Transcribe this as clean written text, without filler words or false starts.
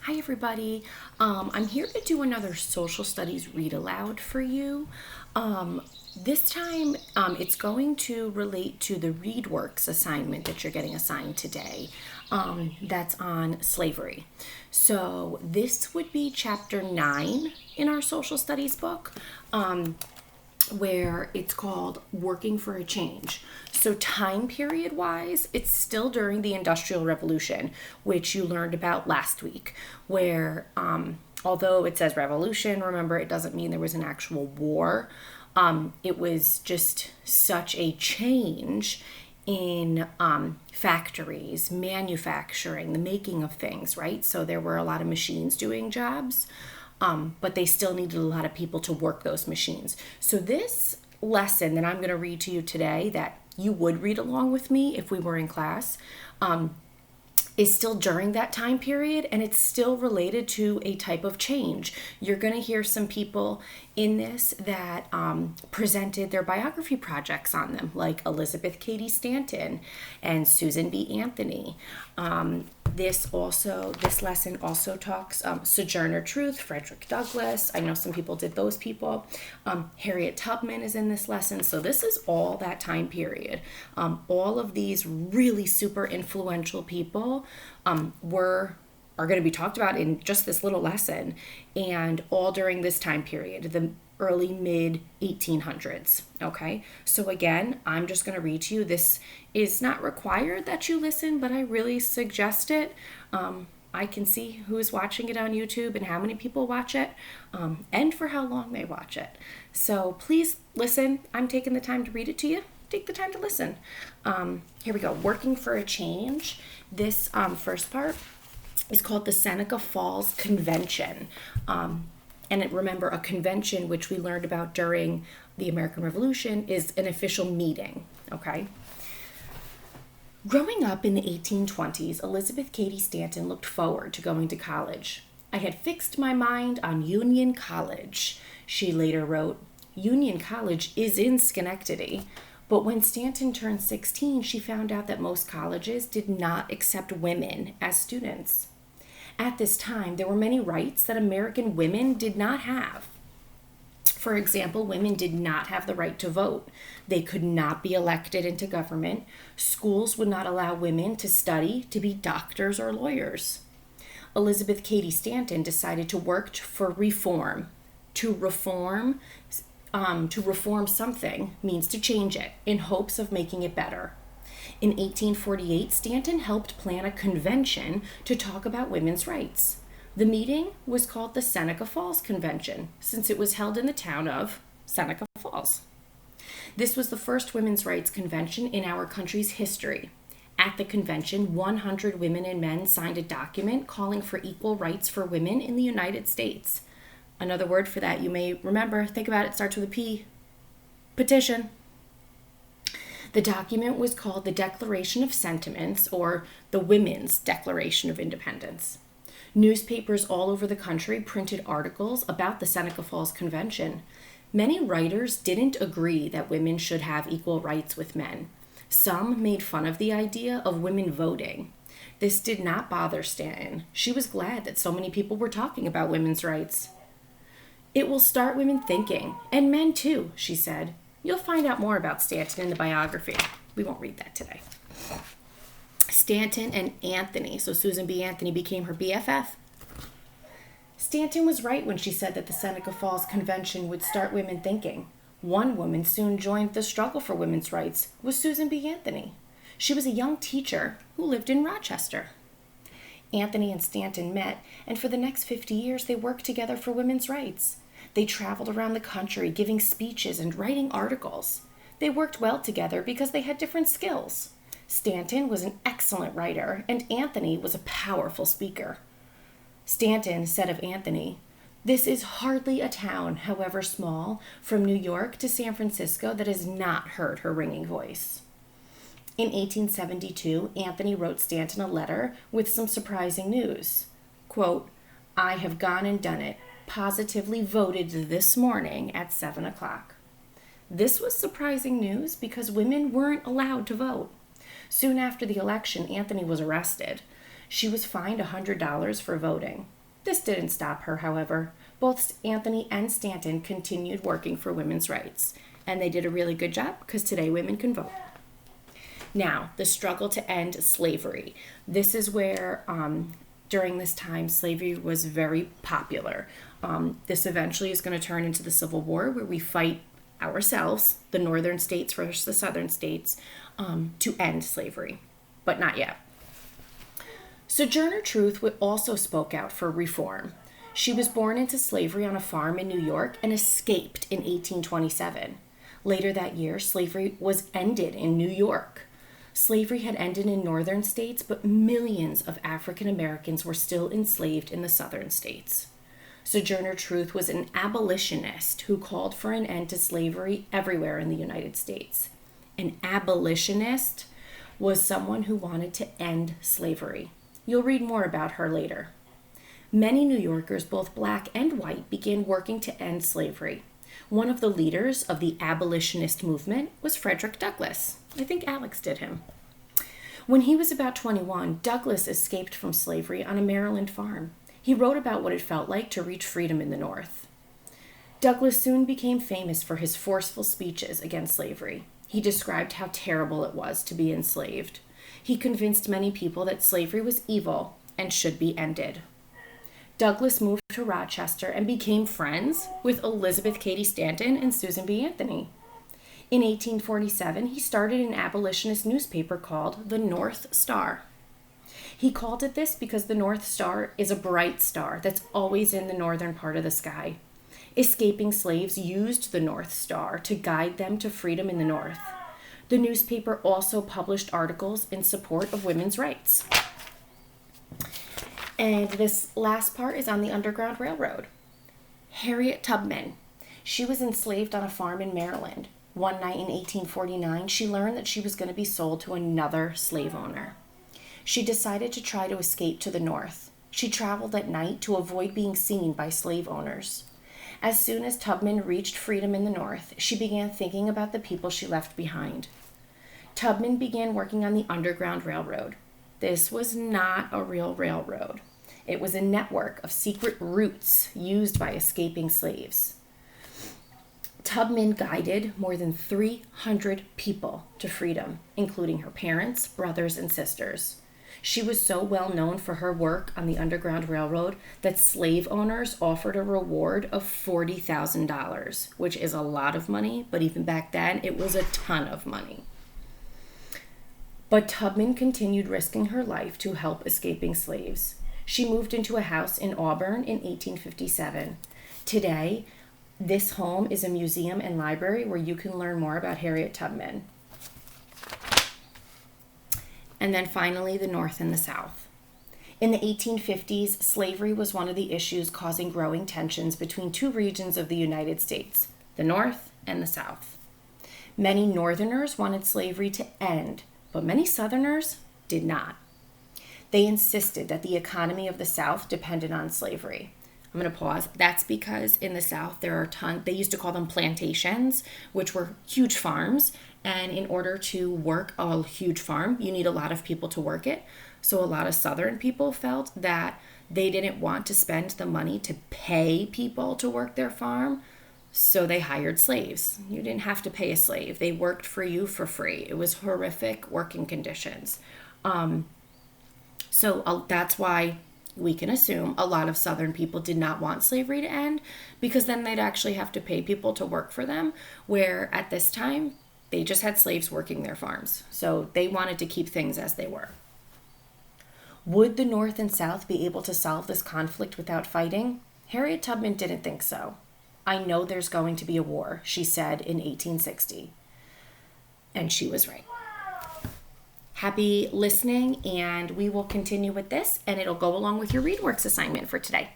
Hi, everybody. I'm here to do another social studies read aloud for you. This time, it's going to relate to the ReadWorks assignment that you're getting assigned today. That's on slavery. So, this would be chapter 9 in our social studies book. Where it's called Working for a Change. So, time period wise, it's still during the Industrial Revolution, which you learned about last week, where although it says revolution, remember it doesn't mean there was an actual war. It was just such a change in factories, manufacturing, the making of things, right? So, there were a lot of machines doing jobs. But they still needed a lot of people to work those machines. So this lesson that I'm going to read to you today, that you would read along with me if we were in class, is still during that time period, and it's still related to a type of change. You're going to hear some people in this that presented their biography projects on them, like Elizabeth Cady Stanton and Susan B. Anthony. This lesson also talks Sojourner Truth, Frederick Douglass. I know some people did those people. Harriet Tubman is in this lesson. So this is all that time period. All of these really super influential people are going to be talked about in just this little lesson, and all during this time period, the early mid 1800s. Okay, so again, I'm just going to read to you. This is not required that you listen, but I really suggest it. I can see who's watching it on YouTube and how many people watch it, and for how long they watch it. So please listen. I'm taking the time to read it to you. Take the time to listen. Here we go. Working for a Change. This first part is called the Seneca Falls Convention. Remember, a convention, which we learned about during the American Revolution, is an official meeting, okay? Growing up in the 1820s, Elizabeth Cady Stanton looked forward to going to college. I had fixed my mind on Union College, she later wrote. Union College is in Schenectady. But when Stanton turned 16, she found out that most colleges did not accept women as students. At this time, there were many rights that American women did not have. For example, women did not have the right to vote. They could not be elected into government. Schools would not allow women to study to be doctors or lawyers. Elizabeth Cady Stanton decided to work for reform. To reform something means to change it in hopes of making it better. In 1848, Stanton helped plan a convention to talk about women's rights. The meeting was called the Seneca Falls Convention, since it was held in the town of Seneca Falls. This was the first women's rights convention in our country's history. At the convention, 100 women and men signed a document calling for equal rights for women in the United States. Another word for that you may remember, think about it, starts with a P. Petition. The document was called the Declaration of Sentiments, or the Women's Declaration of Independence. Newspapers all over the country printed articles about the Seneca Falls Convention. Many writers didn't agree that women should have equal rights with men. Some made fun of the idea of women voting. This did not bother Stanton. She was glad that so many people were talking about women's rights. It will start women thinking, and men too, she said. You'll find out more about Stanton in the biography. We won't read that today. Stanton and Anthony, so Susan B. Anthony became her BFF. Stanton was right when she said that the Seneca Falls Convention would start women thinking. One woman soon joined the struggle for women's rights, was Susan B. Anthony. She was a young teacher who lived in Rochester. Anthony and Stanton met, and for the next 50 years they worked together for women's rights. They traveled around the country giving speeches and writing articles. They worked well together because they had different skills. Stanton was an excellent writer, and Anthony was a powerful speaker. Stanton said of Anthony, "This is hardly a town, however small, from New York to San Francisco, that has not heard her ringing voice." In 1872, Anthony wrote Stanton a letter with some surprising news. Quote, "I have gone and done it. Positively voted this morning at 7 o'clock. This was surprising news because women weren't allowed to vote. Soon after the election, Anthony was arrested. She was fined $100 for voting. This didn't stop her, however. Both Anthony and Stanton continued working for women's rights, and they did a really good job because today women can vote. Now, the struggle to end slavery. This is where, during this time, slavery was very popular. This eventually is going to turn into the Civil War, where we fight ourselves, the northern states versus the southern states, to end slavery, but not yet. Sojourner Truth also spoke out for reform. She was born into slavery on a farm in New York and escaped in 1827. Later that year, slavery was ended in New York. Slavery had ended in northern states, but millions of African Americans were still enslaved in the southern states. Sojourner Truth was an abolitionist who called for an end to slavery everywhere in the United States. An abolitionist was someone who wanted to end slavery. You'll read more about her later. Many New Yorkers, both black and white, began working to end slavery. One of the leaders of the abolitionist movement was Frederick Douglass. I think Alex did him. When he was about 21, Douglass escaped from slavery on a Maryland farm. He wrote about what it felt like to reach freedom in the North. Douglass soon became famous for his forceful speeches against slavery. He described how terrible it was to be enslaved. He convinced many people that slavery was evil and should be ended. Douglass moved to Rochester and became friends with Elizabeth Cady Stanton and Susan B. Anthony. In 1847, he started an abolitionist newspaper called the North Star. He called it this because the North Star is a bright star that's always in the northern part of the sky. Escaping slaves used the North Star to guide them to freedom in the North. The newspaper also published articles in support of women's rights. And this last part is on the Underground Railroad. Harriet Tubman. She was enslaved on a farm in Maryland. One night in 1849, she learned that she was going to be sold to another slave owner. She decided to try to escape to the north. She traveled at night to avoid being seen by slave owners. As soon as Tubman reached freedom in the north, she began thinking about the people she left behind. Tubman began working on the Underground Railroad. This was not a real railroad. It was a network of secret routes used by escaping slaves. Tubman guided more than 300 people to freedom, including her parents, brothers, and sisters. She was so well known for her work on the Underground Railroad that slave owners offered a reward of $40,000, which is a lot of money, but even back then, it was a ton of money. But Tubman continued risking her life to help escaping slaves. She moved into a house in Auburn in 1857. Today, this home is a museum and library where you can learn more about Harriet Tubman. And then finally, the North and the South. In the 1850s, slavery was one of the issues causing growing tensions between two regions of the United States, the North and the South. Many Northerners wanted slavery to end, but many Southerners did not. They insisted that the economy of the South depended on slavery. I'm going to pause. That's because in the South there are they used to call them plantations, which were huge farms. And in order to work a huge farm, you need a lot of people to work it. So a lot of Southern people felt that they didn't want to spend the money to pay people to work their farm. So they hired slaves. You didn't have to pay a slave. They worked for you for free. It was horrific working conditions. So that's why we can assume a lot of Southern people did not want slavery to end, because then they'd actually have to pay people to work for them, where at this time, they just had slaves working their farms. So they wanted to keep things as they were. Would the North and South be able to solve this conflict without fighting? Harriet Tubman didn't think so. "I know there's going to be a war," she said in 1860. And she was right. Happy listening, and we will continue with this, and it'll go along with your ReadWorks assignment for today.